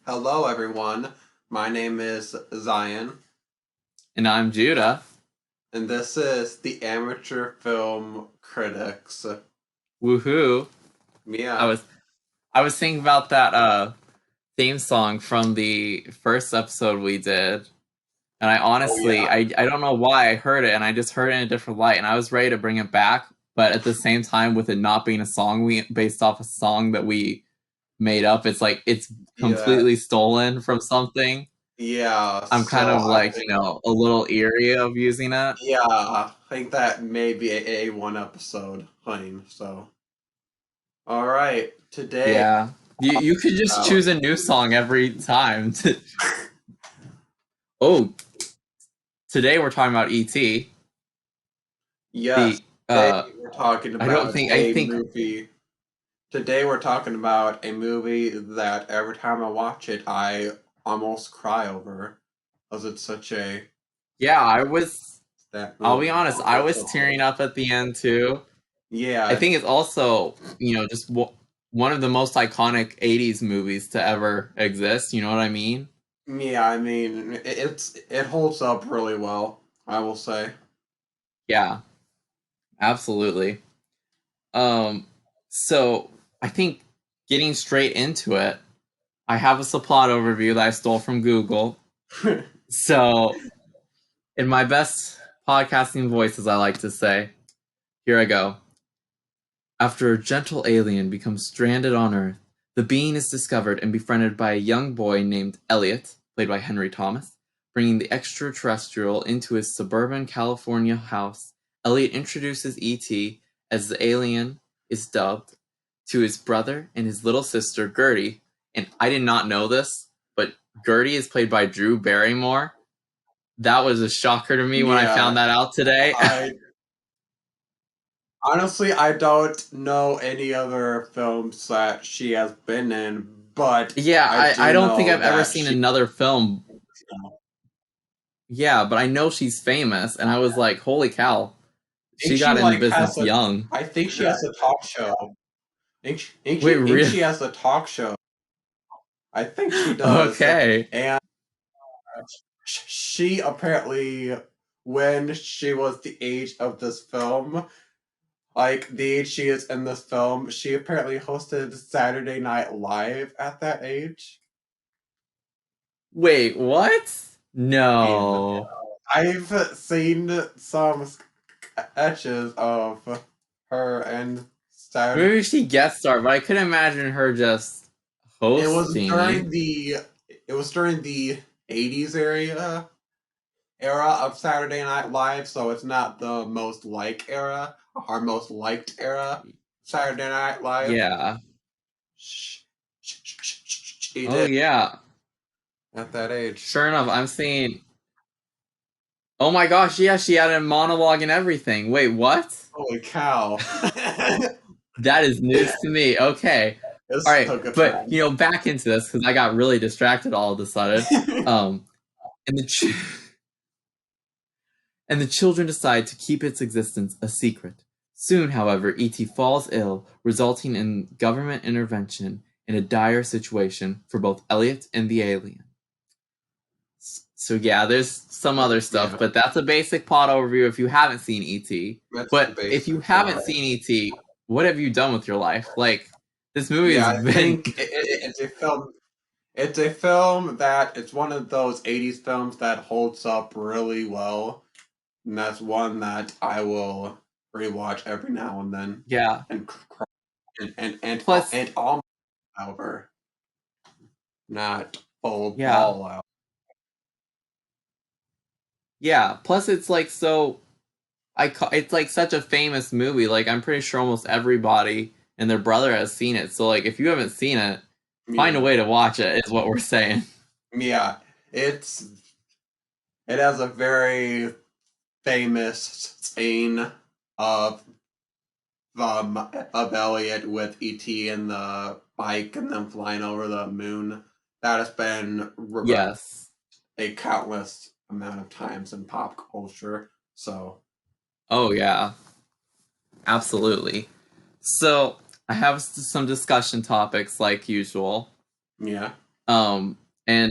Hello, everyone. My name is Zion, And I'm Judah. and this is the Amateur Film Critics. Woohoo. I Yeah. was I was thinking about that theme song from the first episode we did. And I Oh, honestly yeah. I don't know why I heard it, and I just heard it in a different light, and I was ready to bring it back, but at the same time, with it not being a song we based off a song that we made up, it's like it's Yeah. completely stolen from something. Yeah. I'm kind So of I like, think, a little eerie of using it. yeah, I think that may be a one episode claim. So, all right. Today, Yeah. You could just about, choose a new song every time. Oh, today we're talking about ET. yes, The today we're talking I don't about think I a think movie. Today we're talking about a movie that every time I watch it, I almost cry over, because it's such a yeah, I was that I'll be movie. honest, I It's was so good. tearing up at the end too. I Yeah, think it's also, just one of the most iconic 80s movies to ever exist, you know what I mean? yeah. I mean, it holds up really well. I will say. Yeah, absolutely. Um so I think getting straight into it, I have a plot overview that I stole from Google. So, in my best podcasting voice, as I like to say, here I go. After a gentle alien becomes stranded on Earth, the being is discovered and befriended by a young boy named Elliot, played by Henry Thomas. Bringing the extraterrestrial into his suburban California house, Elliot introduces E.T., as the alien is dubbed, to his brother and his little sister Gertie. And I did not know this, but Gertie is played by Drew Barrymore. That was a shocker to me when I Yeah, found that out today. I honestly I don't know any other films that she has been in, but Yeah, I I do don't think know I've ever that seen she. another film. Yeah, but I know she's famous, and I was like, holy cow, I think she she got in the like has business a. young. I think she has a talk show. Wait, Think really? she has a talk show. I think she does. Okay. And she apparently, when she was the age of this film, like the age she is in this film, she apparently hosted Saturday Night Live at that age. Wait, what? And No. I've seen some sketches of her and Saturday. Maybe she guest starred, but I couldn't imagine her just It was hosting. during the. It was during the 80s era of Saturday Night Live, so it's not the most like era, our most liked era. Saturday Night Live. Yeah. She Oh, did yeah. at that age. Sure enough, I'm seeing. Oh my gosh, yeah, she had a monologue and everything. Wait, what? Holy cow! That is news to me. Okay. All This right, took a but turn. back into this because I got really distracted all of a sudden. Um, and and the children decide to keep its existence a secret. Soon, however, E.T. falls ill, resulting in government intervention in a dire situation for both Elliot and the alien. So yeah, there's some other stuff, Yeah, but that's a basic plot overview if you haven't seen E.T. that's the But if you basic haven't plot. seen E.T., what have you done with your life? Like, this movie Yeah, has I been. think it's a film. It's a film that it's one of those 80s films that holds up really well. And that's one that I will rewatch every now and then Yeah. and cry Plus, and almost over, not full yeah. ball out. Yeah. Plus, it's like so. It's like such a famous movie. Like, I'm pretty sure almost everybody and their brother has seen it. So, like, if you haven't seen it, find a Yeah, way to watch it, is what we're saying. yeah. It's it has a very famous scene of of Elliot with ET and the bike and them flying over the moon. That has been Yes. a countless amount of times in pop culture. So Oh, yeah. Absolutely. So, I have some discussion topics like usual. yeah, And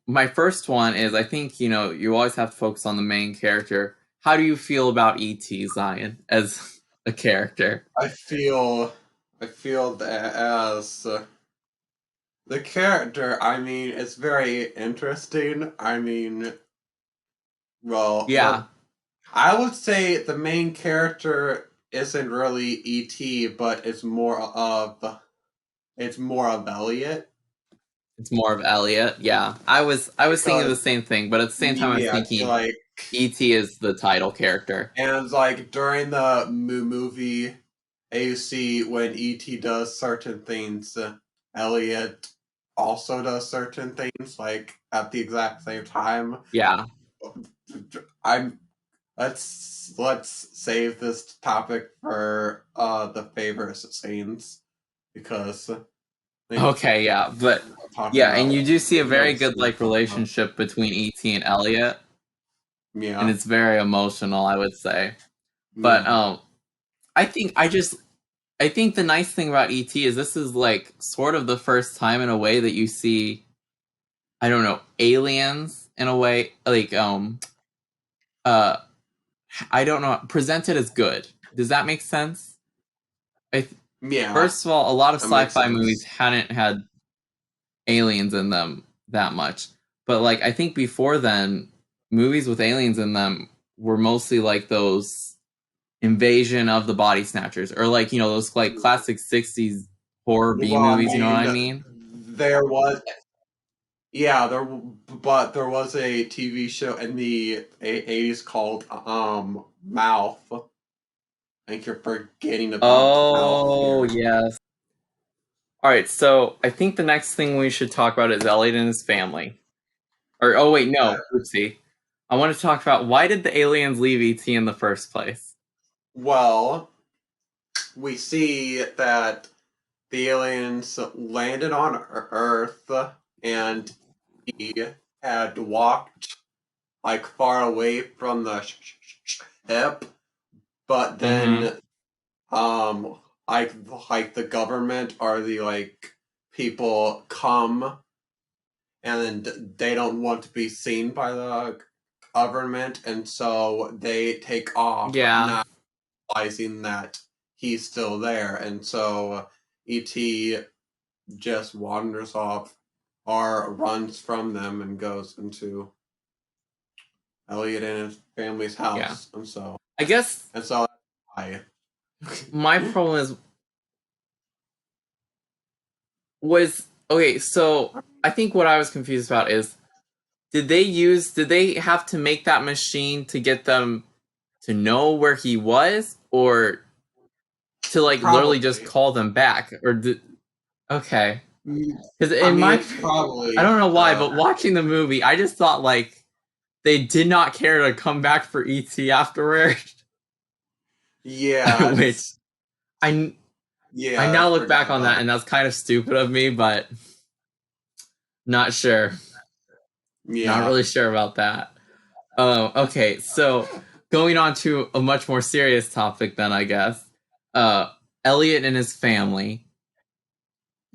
my first one is, I think, you always have to focus on the main character. How do you feel about E.T. Zion as a character? I feel that as the character, I mean, it's very interesting. I mean, well, Yeah, I would say the main character isn't really E.T., but it's more of Elliot. it's more of Elliot. Yeah, I was thinking the Because same thing, but at the same time, I was yeah, I feel thinking like, E.T. is the title character. and like during the movie, you see when E.T. does certain things, Elliot also does certain things, like at the exact same time. Yeah. I'm let's save this topic for the favorite scenes because I think Okay, yeah, but talking yeah, and about you do see a very favorite good scenes. relationship between E.T. and Elliot, and Yeah, it's very emotional, I would say. But yeah, I think I think the nice thing about ET is this is like sort of the first time in a way that you see, I don't know, aliens in a way, like uh I don't know, presented as good. Does that make sense? yeah. First of all, a lot of That makes sci-fi movies sense. hadn't had aliens in them that much. But like I think before then, movies with aliens in them were mostly like those Invasion of the Body Snatchers, or like, those like classic 60s horror B Well, I movies, you know what mean, I mean? there was yeah, there was a TV show in the '80s called Mouth. I think you're forgetting about Mouth Oh, here. yes. All right, so I think the next thing we should talk about is Elliot and his family. Or, oh, wait, Uh, no, oopsie. I want to talk about why did the aliens leave ET in the first place? well, we see that the aliens landed on Earth and he had walked like far away from the ship, but Mm-hmm. then like the government or the like people come and then they don't want to be seen by the government, and so they take off, Yeah, not realizing that he's still there, and so Et just wanders off or runs from them and goes into Elliot and his family's yeah. house, and so I guess and so I my problem is was okay, so I think what I was confused about is did they have to make that machine to get them to know where he was, or to like literally just probably. call them back, or okay, because I in my mean, I probably. don't know why, but watching the movie I just thought like they did not care to come back for ET afterward. Yeah, Which i I yeah, I now look forgot back on that about. and that's kind of stupid of me, but not sure, not Yeah, really sure about that. Okay, so going on to a much more serious topic then, I guess. Uh Elliot and his family.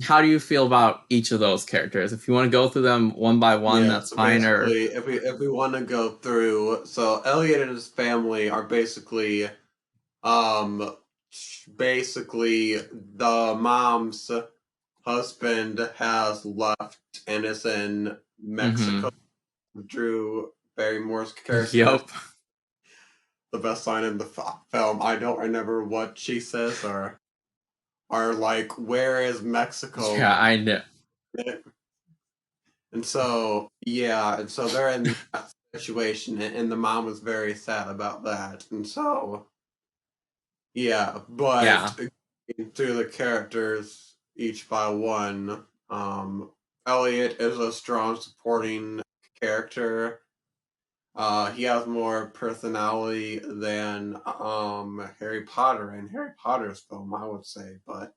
How do you feel about each of those characters? If you want to go through them one by one, yeah. that's So fine. Or basically, if we want to go through, so Elliot and his family are um, basically the mom's husband has left and is in Mexico. mm-hmm. Drew Barrymore's character, Yep. the best line in the film. I don't remember what she says or like where is Yeah, Mexico? I know. And so yeah, and so they're in that situation, and the mom was very sad about that, and so yeah, but Yeah. through the characters each by one, Elliot is a strong supporting character. He has more personality than Harry Potter in Harry Potter's film, I would say. But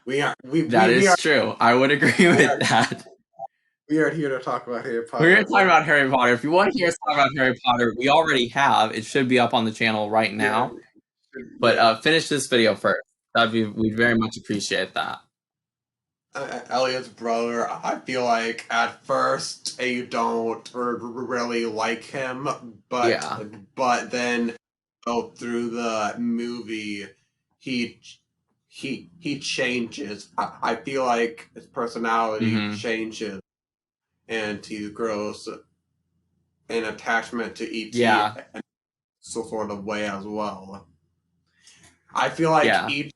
we are That we is are true. I would agree we with are that. we are here to talk about Harry We're going Potter. to talk about Harry Potter. If you want to hear us talk about Harry Potter, we already have. It should be up on the channel right Yeah, now. But yeah. finish this video first. We'd very much appreciate that. Elliot's brother, I feel like at first you don't really like him, but Yeah. then through the movie, he he changes. I feel like his personality Mm-hmm. changes, and he grows an attachment to ET Yeah. in some sort of way as well. I feel like Yeah. each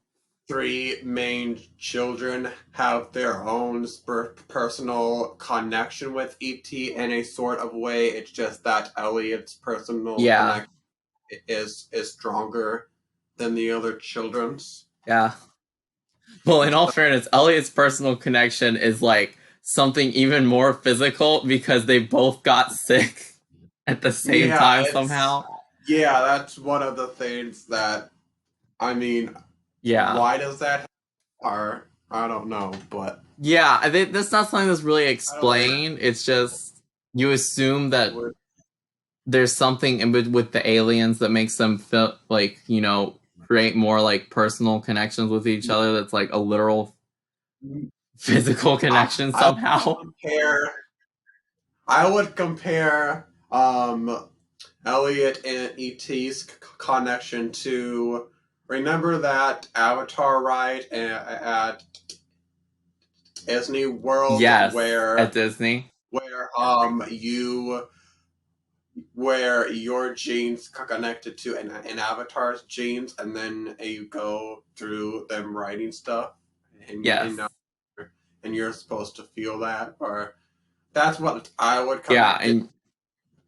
three main children have their own personal connection with ET in a sort of way. It's just that Elliot's personal Yeah. connection is stronger than the other children's. Yeah. Well, in all fairness, Elliot's personal connection is like something even more physical because they both got sick at the same Yeah, time it's somehow. yeah, that's one of the things that I mean, Yeah. why does that are I don't know, but Yeah, that's not something that's really I don't know. explained. It's just you assume that Would there's something with the aliens that makes them feel like, create more like personal connections with each other that's like a literal physical connection I somehow. compare I would compare Elliot and ET's connection to remember that Avatar ride at Disney World Yes, at Disney. where you where your genes connected to an avatar's genes, and then you go through them writing stuff, and Yes. you're supposed to feel that, or that's what I would Yeah, connect it and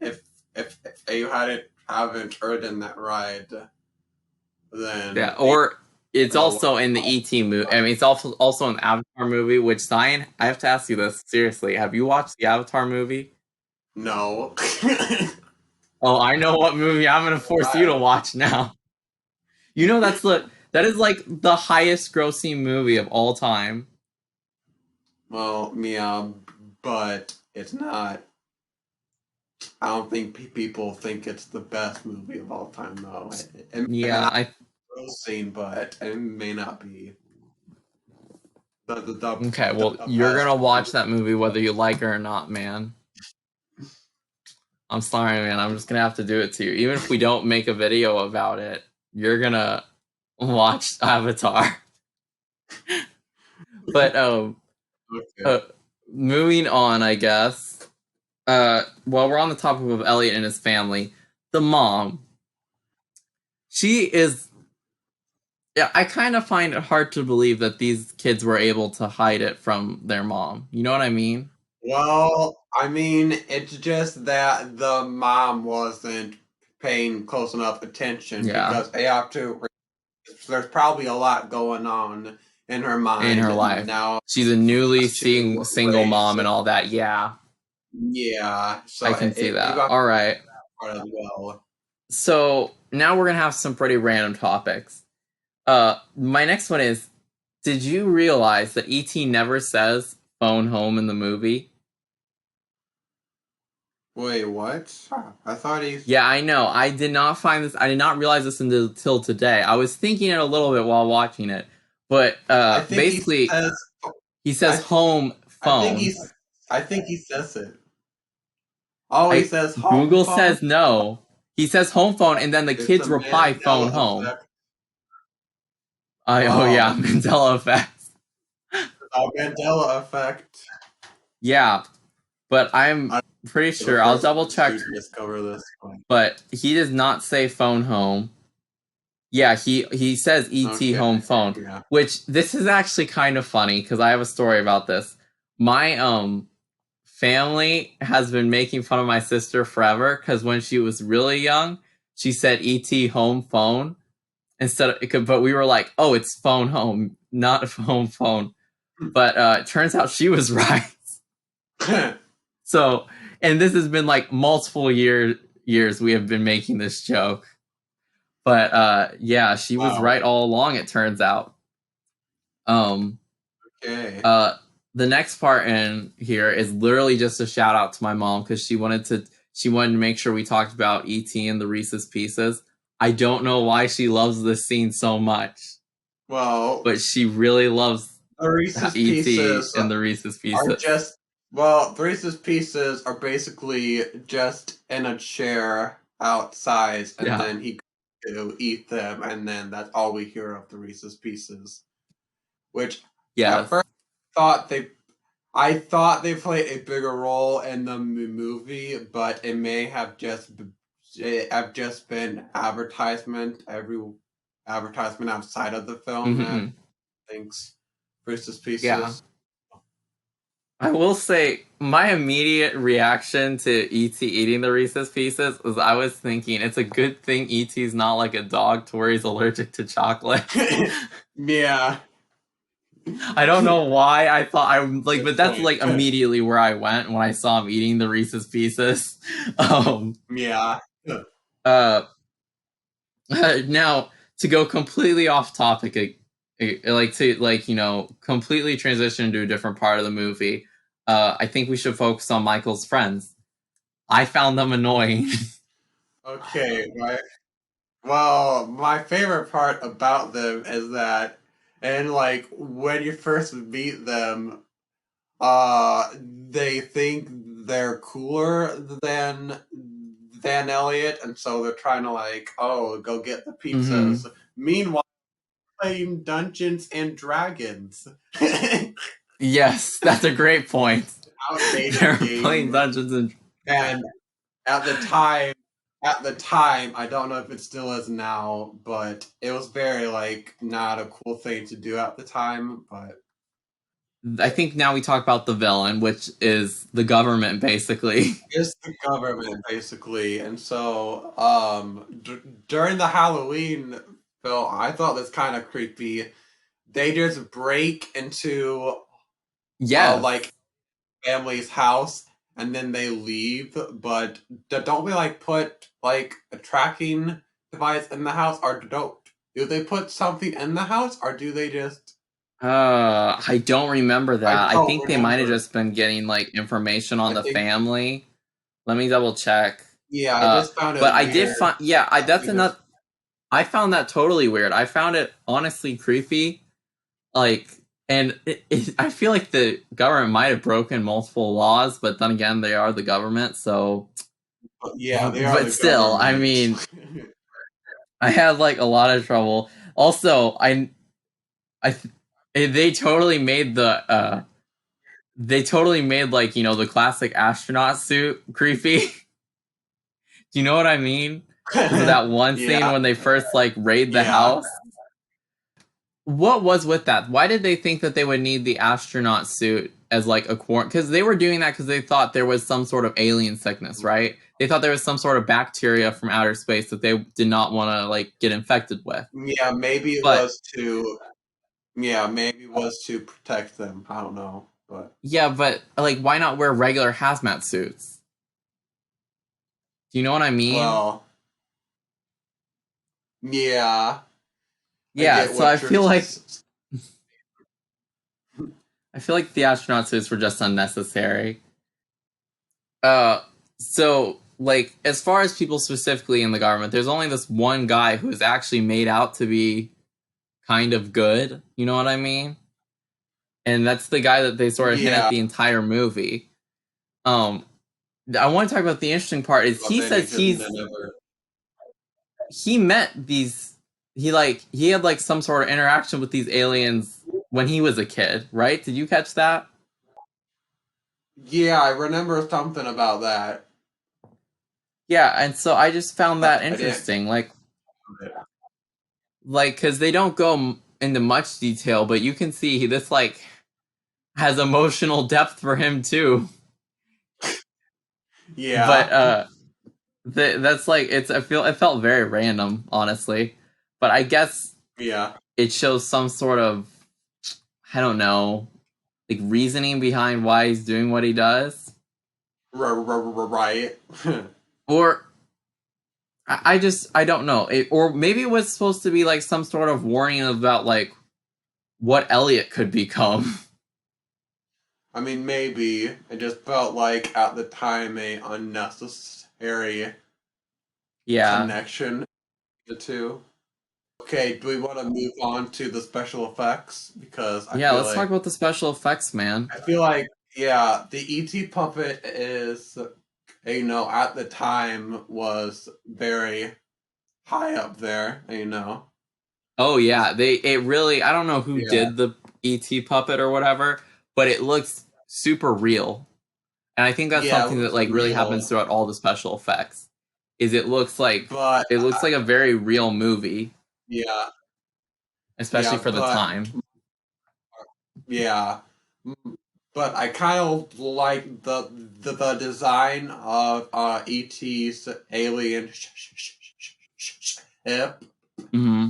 if if you haven't heard in that ride, yeah, then you or it's know what also in the ET movie. I mean, it's also an Avatar movie. Which Zion, I have to ask you this seriously: have you watched the Avatar movie? no. Oh, I know what movie I'm gonna force you to watch now. You know that is like the highest grossing movie of all time. Well, yeah, but it's not. I don't think people think it's the best movie of all time, though. It may Yeah, not I be grossing, but it may not be okay. Well, the you're best gonna watch movie. that movie whether you like it or not, man. I'm sorry, man. I'm just gonna have to do it to you. Even if we don't make a video about it, you're gonna watch Avatar. But Okay. uh, moving on, I guess. While we're on the topic of Elliot and his family, the mom, she is. Yeah, I kind of find it hard to believe that these kids were able to hide it from their mom. You know what I mean? Well, I mean, it's just that the mom wasn't paying close enough attention Yeah, because they have to. There's probably a lot going on in her in her mind life, now she's a newly to single raise. mom and all that. Yeah, Yeah, I so can see you that. got All right. part as well. So now we're gonna have some pretty random topics. My next one is: did you realize that ET never says "phone home" in the movie? Wait, what? I thought he's. Yeah, I know. I did not find this. I did not realize this until today. I was thinking it a little bit while watching it, but I think he basically, says. he says I "home I think phone." he's. I think he says it. Oh, he I says home Google phone. says no. He says "home phone," and then the It's a kids reply "phone Mandela home." effect. Oh yeah, Oh, Mandela effect. a Mandela effect. Yeah, but I'm I'm pretty the sure. I'll first double ones check. to discover this one. But he does not say "phone home." Yeah, he says ET Okay, home phone, yeah. which this is actually kind of funny because I have a story about this. My family has been making fun of my sister forever because when she was really young, she said ET home phone instead of, but we were like, oh, it's phone home, not home phone. But it turns out she was right. So, and this has been like multiple years we have been making this joke. But yeah, she was Wow. right all along, it turns out. Um Okay. the next part in here is literally just a shout out to my mom because she wanted to make sure we talked about ET and the Reese's Pieces. I don't know why she loves this scene so much, Well, but she really loves The Reese's E.T. Pieces and the Reese's are Pieces. just, well, the Reese's Pieces are basically just in a chair outside, and Yeah. then he goes to eat them, and then that's all we hear of the Reese's Pieces. Which at Yes. first thought they I thought they played a bigger role in the movie, but it may have just been advertisement outside of the film that Hmm. thinks Reese's Yeah. Pieces. I will say my immediate reaction to E.T. eating the Reese's Pieces was I was thinking it's a good thing E.T.'s not like a dog to where he's allergic to chocolate. Yeah. I don't know why I thought I like, Good but that's point. like immediately where I went when I saw him eating the Reese's Pieces. Um, Yeah. uh, now to go completely off topic, like to like completely transition to a different part of the movie. I think we should focus on Michael's friends. I found them annoying. Okay, right. Well, my favorite part about them is that, and like when you first meet them, they think they're cooler than Elliot, and so they're trying to like, oh, go get the Hmm. pizzas. Meanwhile, playing Dungeons and Dragons, Yes, that's a great point. outdated They're playing game, Dungeons and and at the time, I don't know if it still is now, but it was very like not a cool thing to do at the time, but I think now we talk about the villain, which is the government, basically. it's the government basically. And so during the Halloween film, I thought this kind of creepy. They just break into Yes. like family's house and then they leave, but don't they like put like a tracking device in the house, or don't do they put something in the house, or do they just I don't remember I that. I don't think they might have remember. just been getting like information on I the think, family. Let me double check. yeah, I Uh, just found it but I did weird find, yeah, I that that's they just another. I found that totally weird. I found it honestly creepy. Like, and I feel like the government might have broken multiple laws, but then again, they are the government, so. yeah, they are But the still, I government. mean, I had like a lot of trouble. Also, I, they totally made they totally made like the classic astronaut suit creepy. Do you know what I mean? With that one scene Yeah, when they first like raid the yeah. house. What was with that? Why did they think that they would need the astronaut suit as like a quarantine? Because they were doing that because they thought there was some sort of alien sickness, right? They thought there was some sort of bacteria from outer space that they did not want to like get infected with. Yeah, maybe it But was to yeah, maybe it was to protect them. I don't know, but yeah, but like, why not wear regular hazmat suits? Do you know what I mean? well, yeah, I Yeah. get So what you're I feel like the astronaut suits were just unnecessary. Uh, so like as far as people specifically in the government, there's only this one guy who is actually made out to be kind of good. You know what I mean? And that's the guy that they sort of hint at yeah, the entire movie. Um, I want to talk about the interesting part is but he then he says just never. he met these he had like some sort of interaction with these aliens when he was a kid, right? Did you catch that? Yeah, I remember something about that, Yeah, and so I just found that but I didn't. interesting, like because they don't go into much detail, but you can see this like has emotional depth for him too. But Yeah, that's like it felt very random, honestly. But I guess yeah, it shows some sort of I don't know, like reasoning behind why he's doing what he does. right. Or I don't know. Or maybe it was supposed to be like some sort of warning about like what Elliot could become. I mean, maybe it just felt like at the time a unnecessary Yeah. connection the two. Okay, do we want to move on to the special effects? Because Yeah, let's talk about the special effects, man. I feel like yeah, the ET puppet is at the time was very high up there, Oh yeah, it really, I don't know who Yeah, did the ET puppet or whatever, but it looks super real. And I think that's yeah, it something that looks like really happens real, throughout all the special effects. Is but it looks like a very real movie, yeah, especially yeah, for the but time. yeah, mm, but I kind of like the design of ET's alien ship Hmm.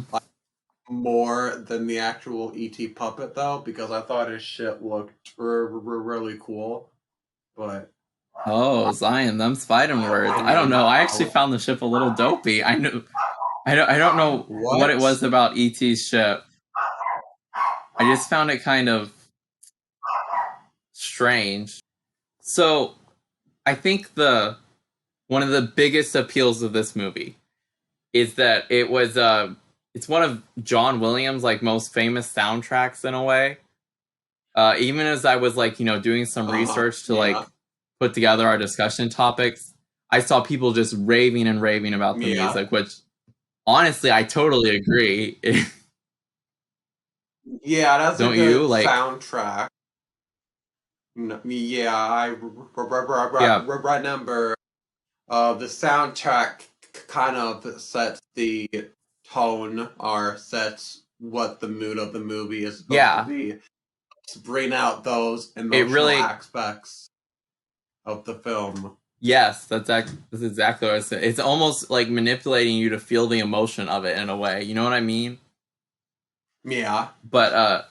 more than the actual ET puppet though, because I thought his ship looked really cool. But Oh, Zion, them's fighting words. I I don't mean, know. I actually found the ship a little dopey. I don't know what it what? was about ET's ship. I just found it kind of strange. So, I think the one of the biggest appeals of this movie is that it's one of John Williams' like most famous soundtracks in a way. Even as I was like, doing some research to Yeah, like put together our discussion topics, I saw people just raving and raving about the yeah, music, which honestly I totally agree. yeah. That's a Don't you? good Like, soundtrack. Yeah, I yeah. remember. The soundtrack kind of sets the tone or sets what the mood of the movie is supposed to Yeah. be to bring out those It emotional really aspects of the film. Yes, that's exactly what I said. It's almost like manipulating you to feel the emotion of it in a way. You know what I mean? Yeah, But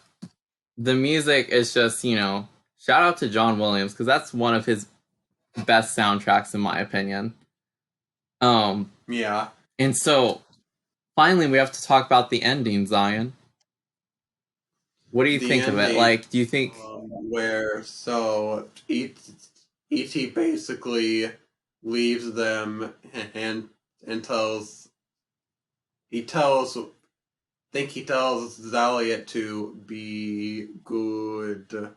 the music is just, shout out to John Williams because that's one of his best soundtracks in my opinion. Um, yeah. and so finally we have to talk about the ending, Zion. What do you The think of it? ending, Like, do you think where E.T. basically leaves them and and he tells he tells Elliot to be good,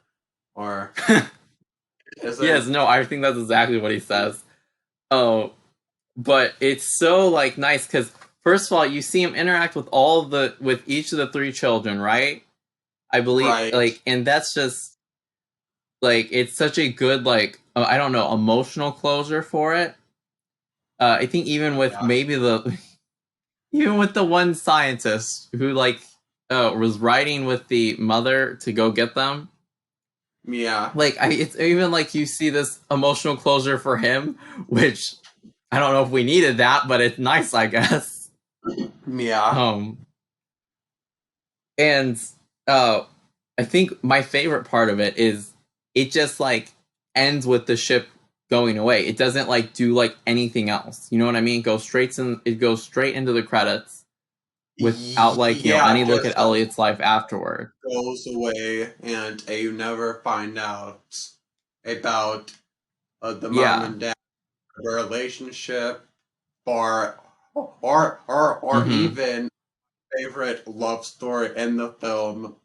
or is Yes, it no, I think that's exactly what he says. Oh, but it's so like nice cuz first of all, you see him interact with with each of the three children, right? I believe right? like and that's just like it's such a good like I don't know, emotional closure for it. I think even with Yeah, maybe the even with the one scientist who like was riding with the mother to go get them, yeah, like it's even like you see this emotional closure for him, which I don't know if we needed that, but it's nice, I guess. yeah, Um, and uh, I think my favorite part of it is it just like ends with the ship going away. It doesn't like do like anything else. You know what I mean? It goes straight into the credits without like yeah. any look at Just Elliot's life afterward. goes away, and you never find out about the mom Yeah. and dad relationship, or Mm-hmm. even favorite love story in the film,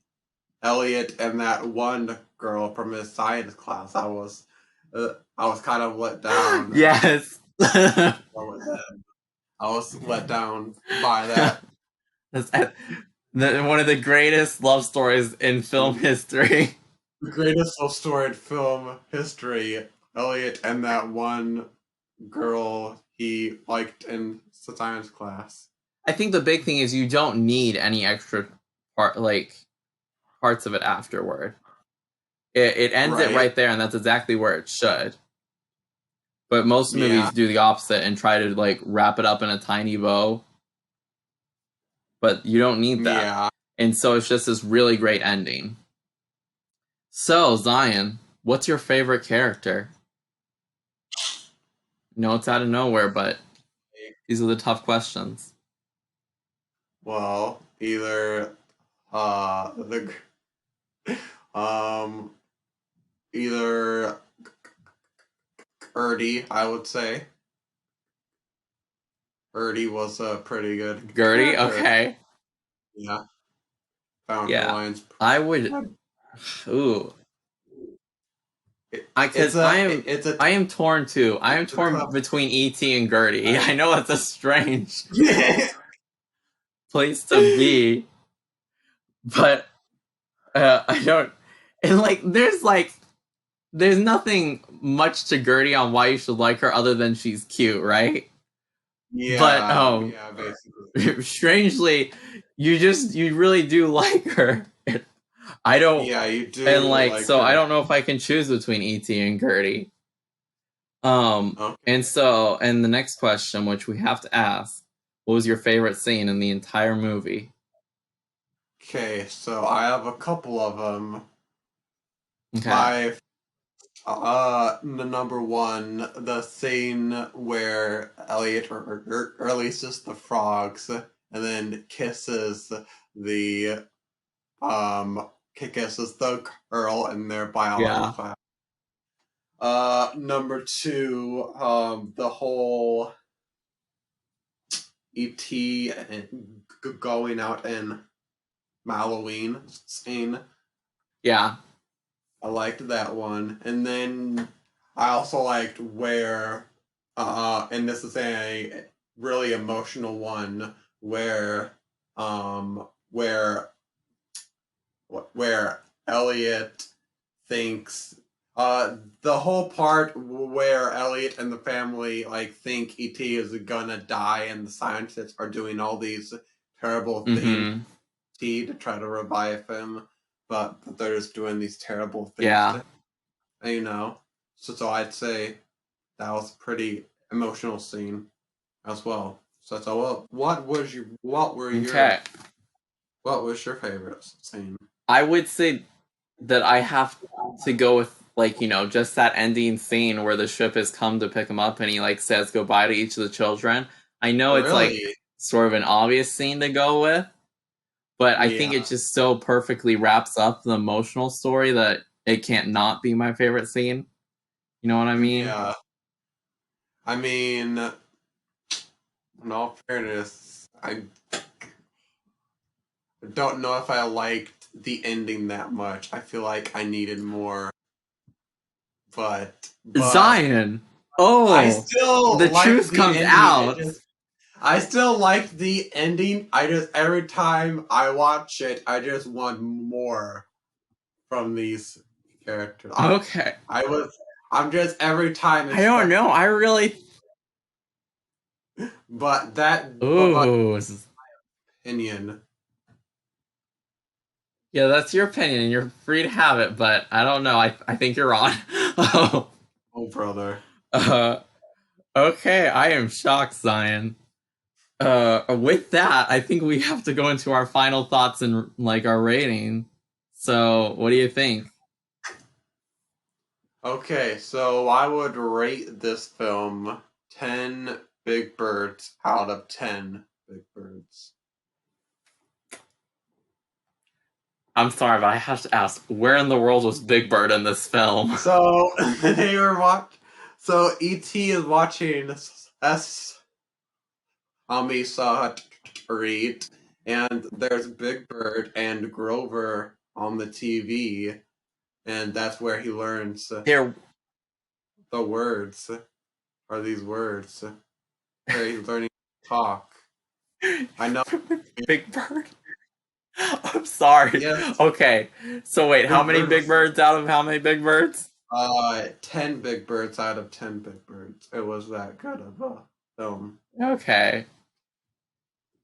Elliot and that one girl from his science class. I was kind of let down. Yes. I was let down by that. That's one of the greatest love stories in film history. The greatest love story in film history. Elliot and that one girl he liked in science class. I think the big thing is you don't need any extra parts of it afterward. It ends it Right? right there, and that's exactly where it should. But most Yeah. movies do the opposite and try to like wrap it up in a tiny bow. But you don't need that, Yeah. and so it's just this really great ending. So Zion, what's your favorite character? No, it's out of nowhere, but these are the tough questions. Well, either the um either Erdy, I would say. Erdy was a pretty good Gertie, character. okay. Yeah, found her Yeah, lines. I would. Ooh, It's because a it's a I am torn too. I am it's a torn tough. between E.T. and Gertie. I, I know it's a strange place to be, but I don't. And there's nothing much to Gertie on why you should like her other than she's cute, right? But yeah, basically. strangely, you really do like her. I don't, Yeah, you do and like so I her. don't know if I can choose between E.T. and Gertie. And Okay. so, and the next question, which we have to ask, what was your favorite scene in the entire movie? Okay, so I have a couple of them. Okay. My the number one, the scene where Elliot releases the frogs and then the kisses the girl in their biology Yeah. class. Number two, the whole ET and going out in Halloween scene. Yeah. I liked that one. And then I also liked and this is a really emotional one where, um, where, where Elliot thinks, the whole part where Elliot and the family like think ET is gonna die and the scientists are doing all these terrible things Mm-hmm. to try to revive him, but they're just doing these terrible things Yeah. to him, you know. So I'd say that was a pretty emotional scene as well. So Okay. what was your favorite scene? I would say that I have to go with just that ending scene where the ship has come to pick him up and he says goodbye to each of the children. I know it's Really? sort of an obvious scene to go with, but I think Yeah. it just so perfectly wraps up the emotional story that it can't not be my favorite scene. You know what I mean? Yeah. I mean, in all fairness, I don't know if I liked the ending that much. I feel like I needed more, but Zion. I Oh, the still liked truth the comes ending. out. I still liked the ending. I just every time I watch it, I just want more from these characters. Okay. I was I'm just every time I don't know. I really. but Ooh. opinion. Yeah, that's your opinion, and you're free to have it, but I don't know. I think you're on. Oh brother. uh, okay, I am shocked, Zion. With that, I think we have to go into our final thoughts and our rating. So, what do you think? Okay, so I would rate this film 10 Big Birds out of 10 Big Birds. I'm sorry, but I have to ask, where in the world was Big Bird in this film? So they were so E.T. is watching S. Saw read, and there's Big Bird and Grover on the TV, and that's where he learns There, the words, or these words, where he's learning to talk. I know. Big Bird. I'm sorry. Yes, Okay, so wait, how Big many Bird Big was Birds out of how many Big Birds? 10 Big Birds out of 10 Big Birds. It was that good of a film. Okay.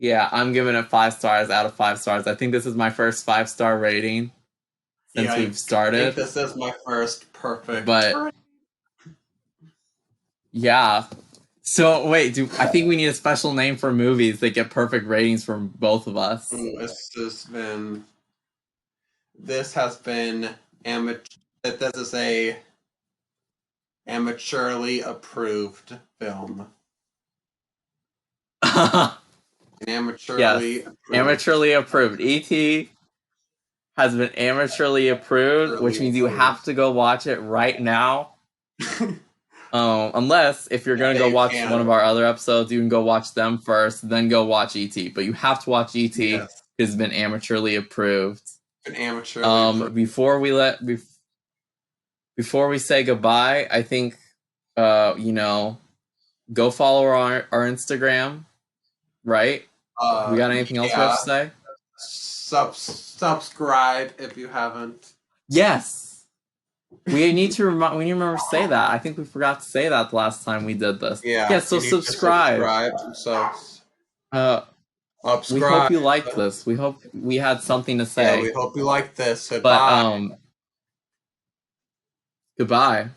Yeah, I'm giving it 5 stars out of 5 stars. I think this is my first 5-star rating Yeah, since I we've think started. this is my first perfect. But yeah. So wait, do I think we need a special name for movies that get perfect ratings from both of us? This has been amateur. This is a amateurly approved film. Yes. Amateurly approved. Amateurly approved. ET has been amateurly approved, which Amateurly means you approved. have to go watch it right now. Unless if you're gonna Yeah, go you watch one can. of our other episodes, you can go watch them first, then go watch ET. But you have to watch ET Yes. has been amateurly approved. An amateur. Before we say goodbye, I think you know, go follow our Instagram, right? We got anything else we have to say? Subscribe if you haven't. Yes. We need to remember to say that. I think we forgot to say that the last time we did this. Yeah. So subscribe. We hope you liked this. We hope we had something to say. Yeah, we hope you liked this. But goodbye.